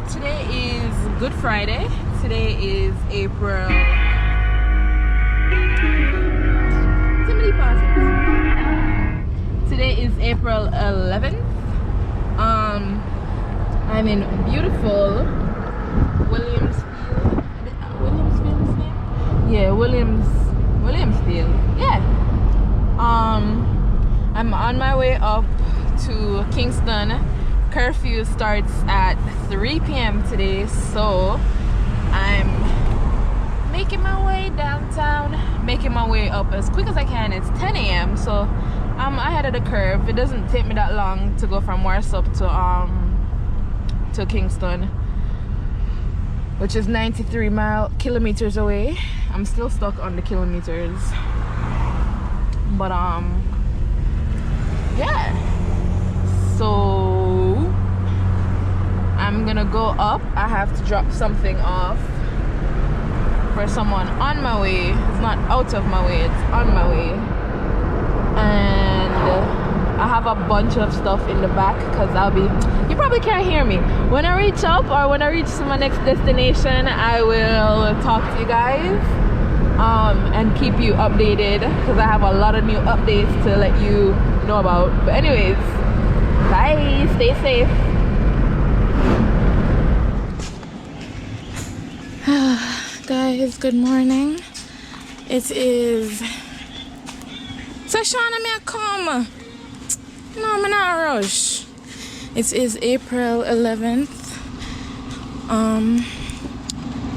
today is Good Friday. Today is April. Somebody pause it. Today is April 11th. I'm in beautiful Williamsfield. Williamsfield is his name? Yeah, Williamsfield. Yeah. I'm on my way up to Kingston. Curfew starts at 3 p.m. today, so I'm making my way downtown, making my way up as quick as I can. It's 10 a.m. so I'm ahead of the curve. It doesn't take me that long to go from Warsaw to Kingston, which is 93 kilometers away. I'm still stuck on the kilometers, but yeah. So I'm gonna go up. I have to drop something off for someone on my way. It's not out of my way, it's on my way. And I have a bunch of stuff in the back because you probably can't hear me. When I reach up or when I reach to my next destination, I will talk to you guys and keep you updated because I have a lot of new updates to let you know about. But anyways, bye, stay safe. Guys, good morning. It is Sashana, may I come? No, I'm not rush. It is April 11th.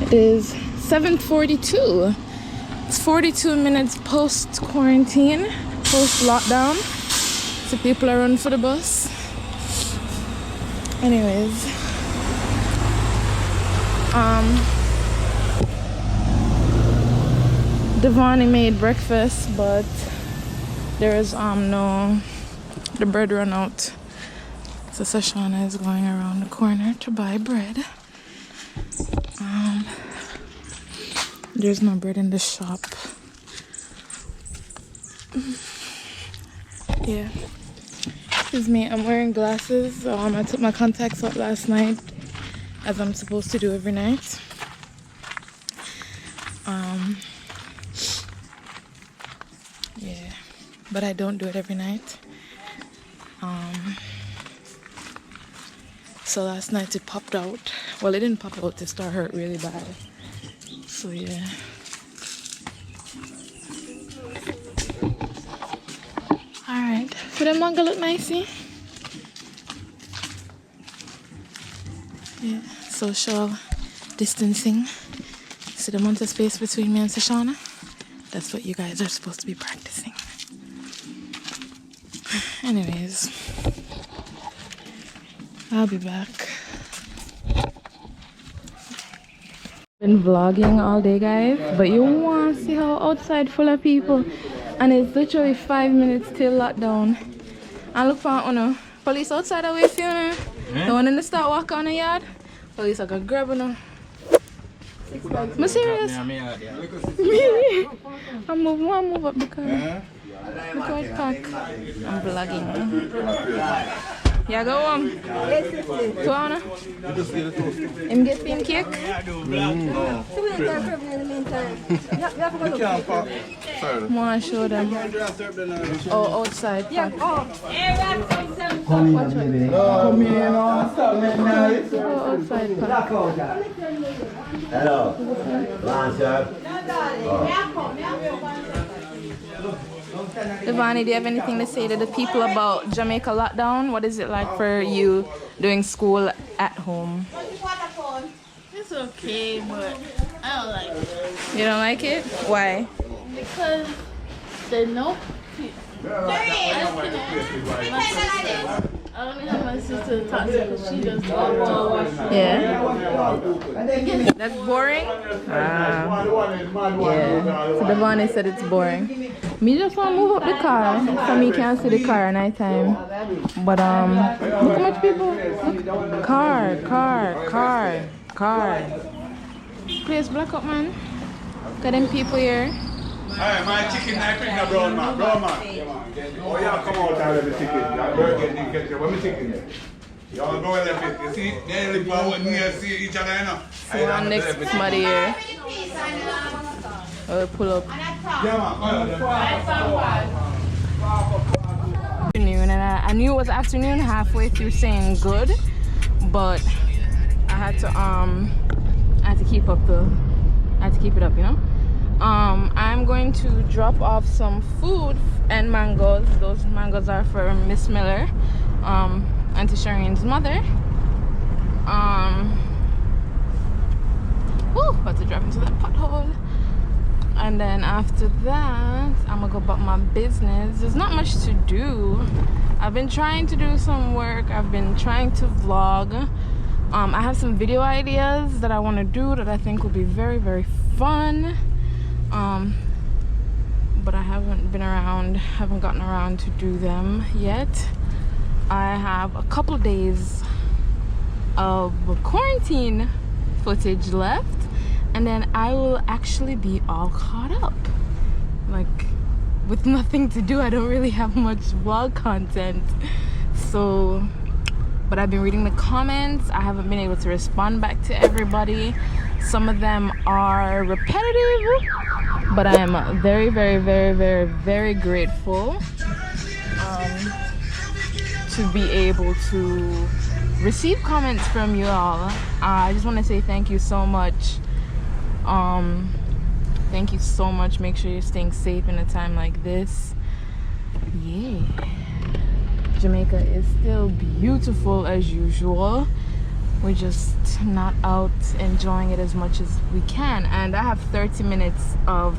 It is 7:42. It's 42 minutes post quarantine, post lockdown. So people are running for the bus. Anyways, Devani made breakfast, but there is the bread run out. So Sashana is going around the corner to buy bread. There's no bread in the shop. Yeah. Excuse me, I'm wearing glasses. I took my contacts out last night, as I'm supposed to do every night. Yeah, but I don't do it every night. So last night it popped out. Well, it didn't pop out, it started hurt really bad. So yeah. Alright, so the manga look nicey. Yeah, social distancing. See the amount of space between me and Sashana? That's what you guys are supposed to be practicing. Anyways, I'll be back. Been vlogging all day, guys, but you want to see how outside full of people, and it's literally 5 minutes till lockdown. And look for police outside away from you. The one in the start walk on the yard. Police are gonna grab you. I'm serious. I move up because look how it's packed. I'm vlogging. Yeah, go home. Tuana? Him get him cake? I want to show them. Oh, outside. Yeah. Oh. Outside. Hello. Devani, do you have anything to say to the people about Jamaica lockdown? What is it like for you doing school at home? It's okay, but I don't like it. You don't like it? Why? Because they know. I only have my sister to talk to because she does the work. Yeah. That's boring? Yeah. So Devani said it's boring. Me just want to move up the car so me can see the car at night time. But look how much people. Look. Car. Please black up, man. Got them people here. Hey, my chicken knife in the brown man. Oh, yeah, come out and have the chicken. That burger didn't get you. What am I chicken there? Y'all go and left it. You see, they live out near see each other, you know. So I'm next to somebody here. I'll pull up. Afternoon, and I knew it was afternoon halfway through saying good, but I had to keep it up, you know. I'm going to drop off some food and mangoes. Those mangoes are for Miss Miller, Auntie Shireen's mother. About to drive into that pothole. And then after that, I'm gonna go about my business. There's not much to do. I've been trying to do some work. I've been trying to vlog. I have some video ideas that I want to do that I think will be very, very fun. But I haven't gotten around to do them yet. I have a couple of days of quarantine footage left, and then I will actually be all caught up. Like, with nothing to do, I don't really have much vlog content. So, but I've been reading the comments. I haven't been able to respond back to everybody. Some of them are repetitive, but I am very, very, very, very, very grateful to be able to receive comments from you all. I just want to say thank you so much. Thank you so much. Make sure you're staying safe in a time like this. Yeah. Jamaica is still beautiful as usual. We're just not out enjoying it as much as we can. And I have 30 minutes of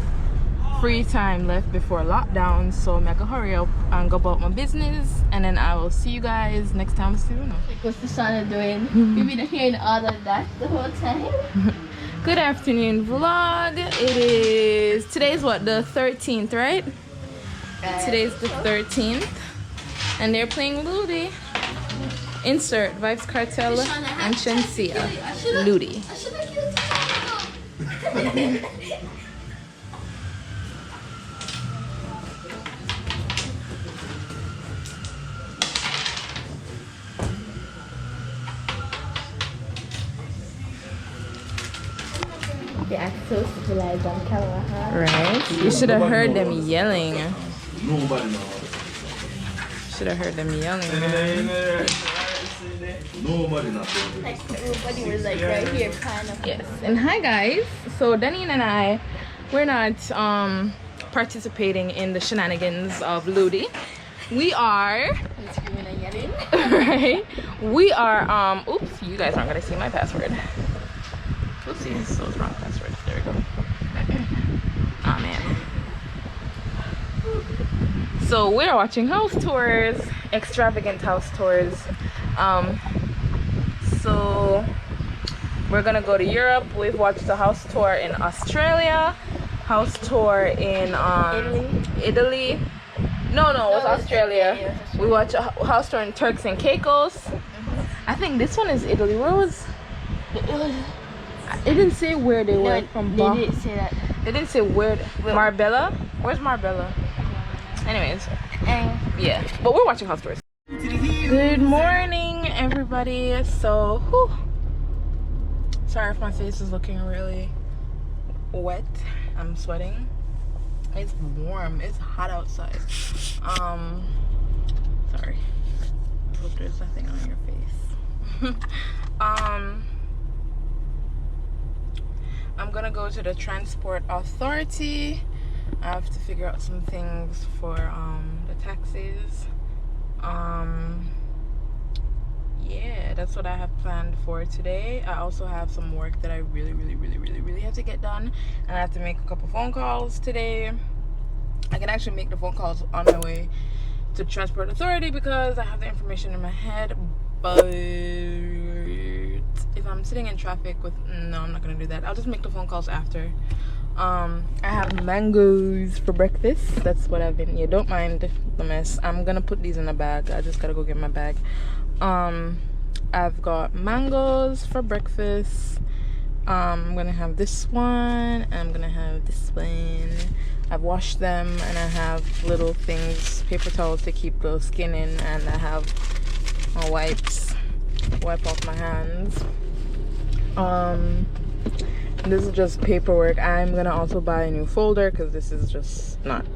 free time left before lockdown, so I'm gonna hurry up and go about my business, and then I will see you guys next time. See you. What's the sun doing? You've been hearing all of that the whole time. Good afternoon, vlog. Today's what, the 13th, right? Today's the 13th, and they're playing Ludi. Insert Vibes Cartel and Shensia. Ludi. They act so civilized on camera, huh? Right? You should have heard them yelling. Nobody knows. Should have heard them yelling. Nobody knows. Like everybody was like right here, kind of. Yes. And hi guys. So Denny and I, we're not participating in the shenanigans of Ludi. We are Screaming and yelling. right. We are oops, you guys aren't gonna see my password. Oopsies, so it's wrong password. There we go. Oh man. So we're watching house tours, extravagant house tours. So we're gonna go to Europe. We've watched a house tour in Australia, house tour in Italy. No, it was Australia. We watched a house tour in Turks and Caicos. I think this one is Italy. Where was it? Didn't say where they were from. They didn't say that. They didn't say where. Marbella? Where's Marbella? Anyways, yeah. But we're watching house tours. Good morning, everybody. So, sorry if my face is looking really wet. I'm sweating. It's warm. It's hot outside. Sorry. I hope there's nothing on your face. I'm gonna go to the transport authority. I have to figure out some things for the taxis. Yeah, that's what I have planned for today. I also have some work that I really have to get done, and I have to make a couple phone calls today. I can actually make the phone calls on my way to transport authority because I have the information in my head, but if I'm sitting in traffic no, I'm not gonna do that. I'll just make the phone calls after. I have mangoes for breakfast. That's what I've been. Yeah, don't mind the mess. I'm gonna put these in a bag. I just gotta go get my bag. I've got mangoes for breakfast. I'm gonna have this one, and I'm gonna have this one. I've washed them, and I have little things, paper towels to keep the skin in, and I have my wipes. wipe off my hands. This is just paperwork. I'm gonna also buy a new folder because this is not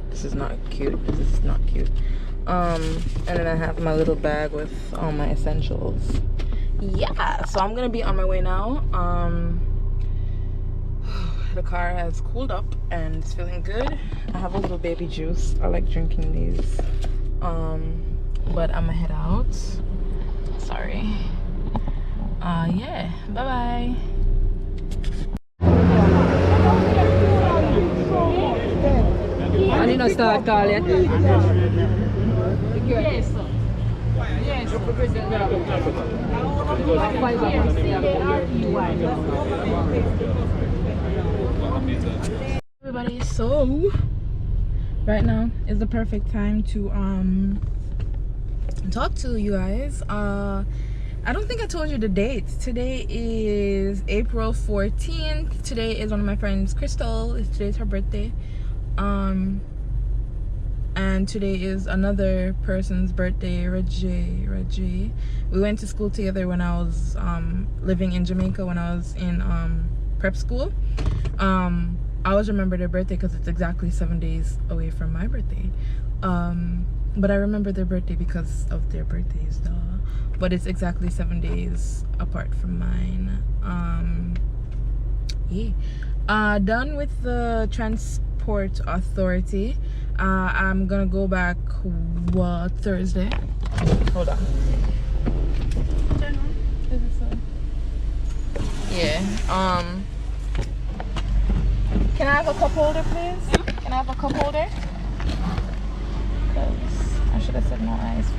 cute. This is not cute. And then I have my little bag with all my essentials. Yeah, so I'm gonna be on my way now. The car has cooled up and it's feeling good. I have a little baby juice. I like drinking these. But I'm gonna head out. Sorry. Yeah, bye bye. I did not start call yet. Yes. Yes. Everybody, so right now is the perfect time to talk to you guys. I don't think I told you the date. Today is April 14th. Today is one of my friends, Crystal. Today's her birthday. And today is another person's birthday, Reggie. We went to school together when I was living in Jamaica, when I was in prep school. I always remember their birthday because it's exactly 7 days away from my birthday. But I remember their birthday because of their birthdays, though. But it's exactly 7 days apart from mine. Yeah. Done with the Transport Authority. I'm gonna go back Thursday. Hold on. Is it so? Yeah. Can I have a cup holder, please? Can I have a cup holder? Because I should have said no ice.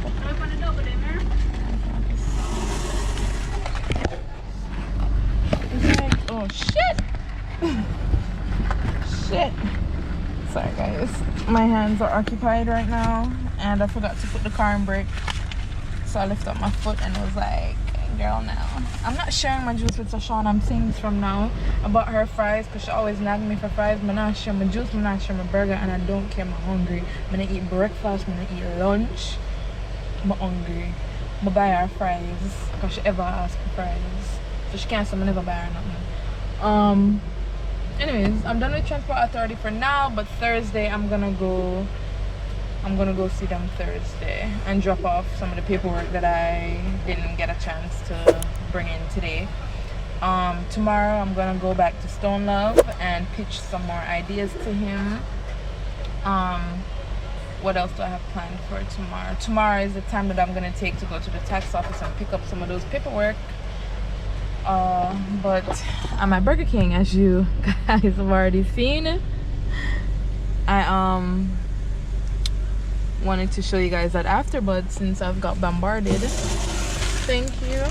It's like, oh shit! Shit. Sorry guys, my hands are occupied right now and I forgot to put the car in brake, so I lifted up my foot and it was like, girl, now I'm not sharing my juice with Sashawn. I'm saying this from now. I bought her fries because she always nagged me for fries. I'm not share my juice, I'm not share my burger, and I don't care. I'm hungry. I'm gonna eat breakfast, I'm gonna eat lunch. I'm hungry. I'm gonna buy her fries because she ever asked for fries, so she can't say I never buy her nothing. Anyways, I'm done with Transport Authority for now, but Thursday I'm gonna go see them Thursday and drop off some of the paperwork that I didn't get a chance to bring in today. Tomorrow I'm gonna go back to Stone Love and pitch some more ideas to him. What else do I have planned for tomorrow? Tomorrow is the time that I'm gonna take to go to the tax office and pick up some of those paperwork. But I'm at Burger King, as you guys have already seen. I wanted to show you guys that after, but since I've got bombarded, thank you.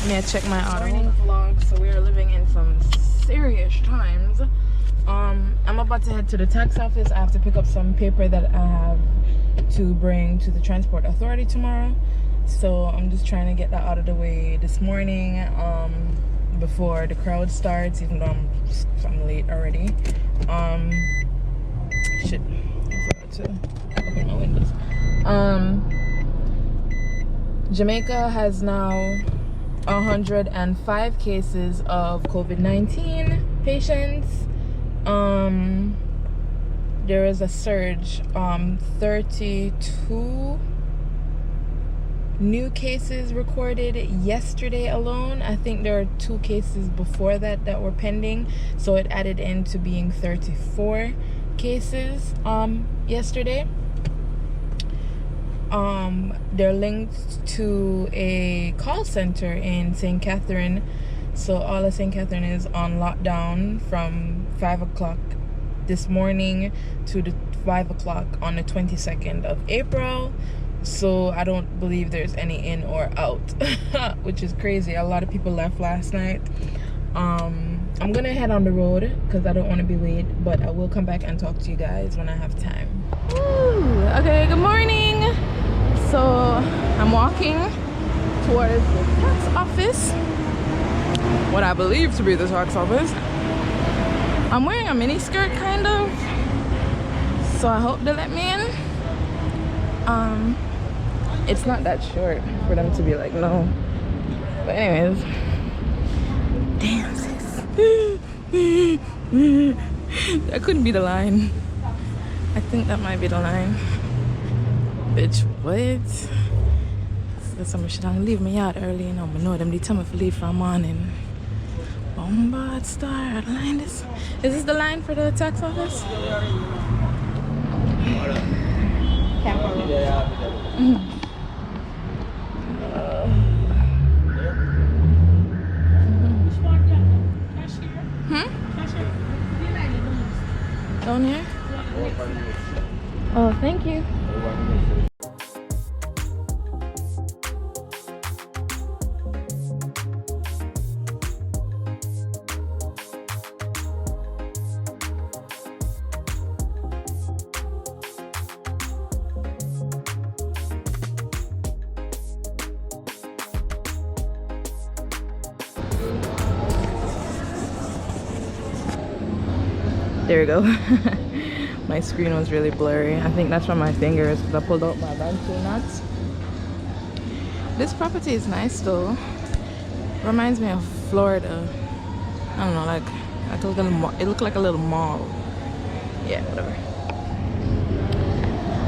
May I check my auto? Morning vlog. So we are living in some serious times. I'm about to head to the tax office. I have to pick up some paper that I have to bring to the Transport Authority tomorrow. So I'm just trying to get that out of the way this morning, before the crowd starts, even though I'm late already. Shit, I forgot to open my windows. Jamaica has now 105 cases of COVID-19 patients. There is a surge, 32 new cases recorded yesterday alone. I think there are 2 cases before that were pending, so it added into being 34 cases yesterday. They're linked to a call center in St. Catherine, so all of St. Catherine is on lockdown from 5 o'clock this morning to the 5 o'clock on the 22nd of April. So I don't believe there's any in or out, which is crazy. A lot of people left last night. I'm gonna head on the road because I don't want to be late, but I will come back and talk to you guys when I have time. Woo. Okay, good morning. So I'm walking towards the tax office, what I believe to be the tax office. I'm wearing a mini skirt kind of, so I hope they let me in. It's not that short for them to be like, no. But anyways, damn sis. That couldn't be the line. I think that might be the line. Bitch, what? So somebody should leave me out early, you know. I know them, they tell me to leave for morning. Bombard Star line this. Is this the line for the tax office? Down here? Oh, thank you. There we go. My screen was really blurry. I think that's from my fingers because I pulled out my bantu nuts. This property is nice though. Reminds me of Florida. I don't know, like a little it looked like a little mall. Yeah, whatever.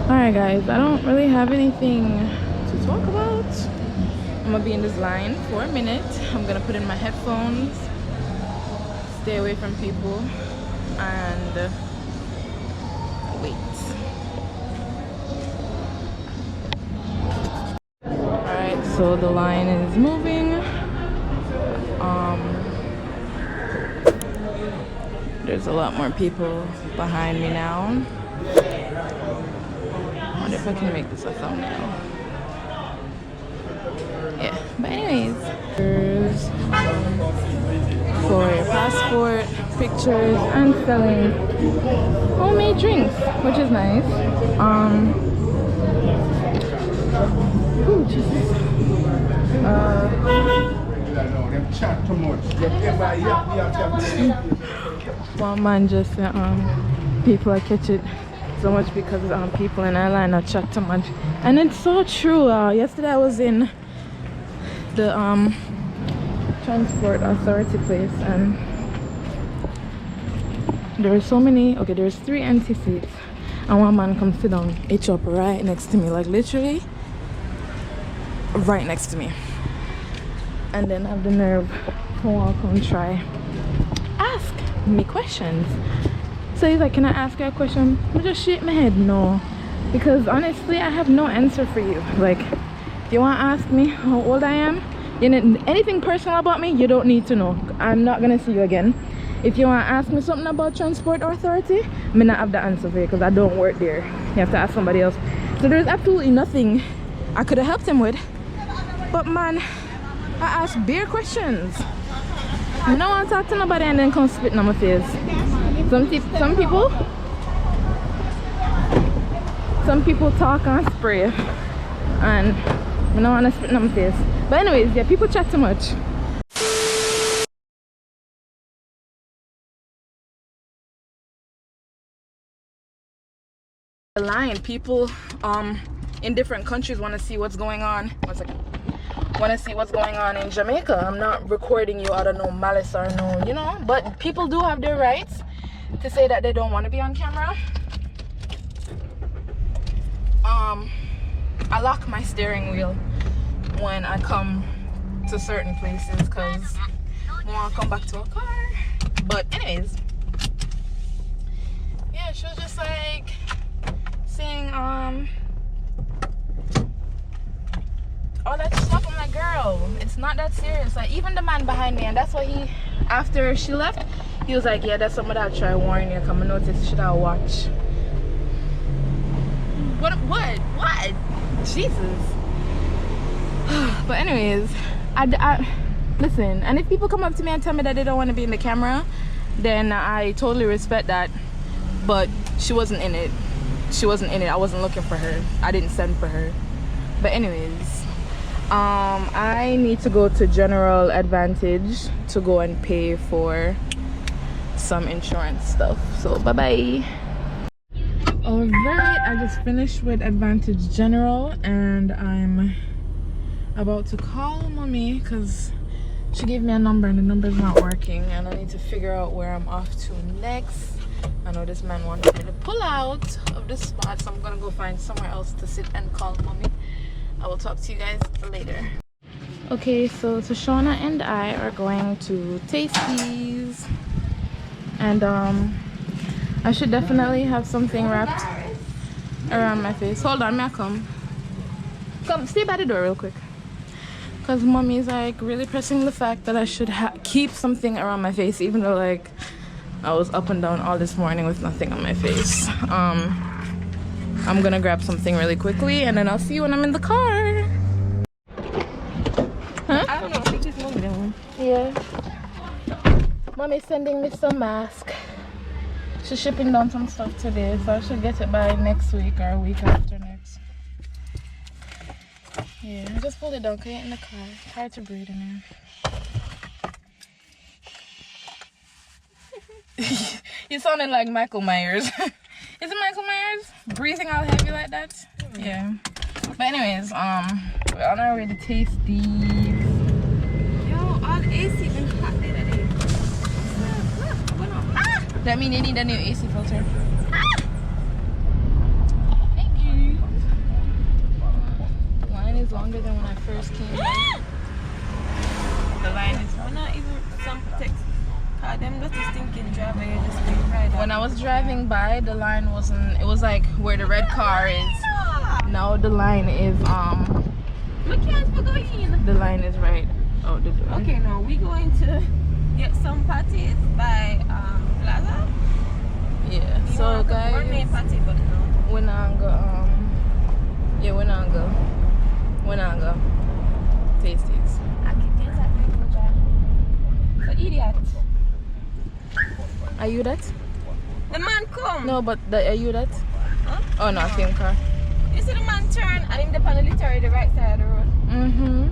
Alright guys, I don't really have anything to talk about. I'm gonna be in this line for a minute. I'm gonna put in my headphones, stay away from people, and wait. Alright, so the line is moving. There's a lot more people behind me now. I wonder if I can make this a thumbnail. Yeah, but anyways, there's for your passport, pictures, and selling homemade drinks, which is nice. Ooh, Jesus. One man just said, people I catch it so much because people in airline are chat too much, and it's so true. Yesterday I was in the transport authority place, and there are so many. Okay, there's 3 empty seats, and one man comes sit down, itch up right next to me, like literally right next to me, and then I have the nerve to walk and try ask me questions. So he's like, can I ask you a question? I just shake my head no, because honestly I have no answer for you. Like, you want to ask me how old I am? You know, anything personal about me, you don't need to know. I'm not gonna see you again. If you want to ask me something about transport authority, I may not have the answer for you because I don't work there. You have to ask somebody else. So there's absolutely nothing I could have helped him with. But man, I asked bare questions. I don't want to talk to nobody and then come spitting on my face. Some people talk and spray, and I don't want to spit on my face. But anyways, yeah, people chat too much. The line, people in different countries want to see what's going on. One second. Want to see what's going on in Jamaica. I'm not recording you out of no malice or no, you know, but people do have their rights to say that they don't want to be on camera. I lock my steering wheel when I come to certain places because I want to come back to a car. But anyways, yeah, she was just like saying all that stuff. I'm like, girl, it's not that serious. Like, even the man behind me, and that's why he, after she left, he was like, yeah, that's something I'll try warn you. Come and notice, should I watch? What? Jesus. But anyways, I listen, and if people come up to me and tell me that they don't want to be in the camera, then I totally respect that. But she wasn't in it. I wasn't looking for her. I didn't send for her. But anyways, I need to go to General Advantage to go and pay for some insurance stuff. So bye bye. Alright, I just finished with Advantage General and I'm about to call mommy because she gave me a number and the number's not working, and I need to figure out where I'm off to next. I know this man wanted me to pull out of the spot, so I'm gonna go find somewhere else to sit and call mommy. I will talk to you guys later. Okay, so Tashona and I are going to Tasties, and I should definitely have something wrapped around my face. Hold on, may I come? Come, stay by the door real quick. Because mommy is like really pressing the fact that I should keep something around my face, even though like I was up and down all this morning with nothing on my face. I'm gonna grab something really quickly and then I'll see you when I'm in the car. Huh? I don't know. I think it's mommy that one. Yeah. Mommy's sending me some mask. She's shipping down some stuff today, so I should get it by next week or a week after next. Yeah, I just pulled it down, in the car. It's hard to breathe in here. You sounded like Michael Myers. Is it Michael Myers? Breathing all heavy like that? Yeah. But anyways, we're on our way to Tasties. Yo, all the AC been hot there today. That means you need a new AC filter. Thank you. The line is longer than when I first came. The line is. We're not even some text. Them not a stinking driver, you just stay right. When I was driving by, the line wasn't. It was like where the red car is. Now the line is We can't go in. The line is right out the door. Okay, now we going to get some patties by Plaza. Yeah. You So know, guys, one main patty, but no. we're not go. Yeah, we're not go. We're not go. Tasties. I can get that Michael Jack. So idiot. Are you that? The man come. No, but are you that? Huh? Oh no, same car. You see the man turn and him dip on the literally the right side of the road. Mm-hmm.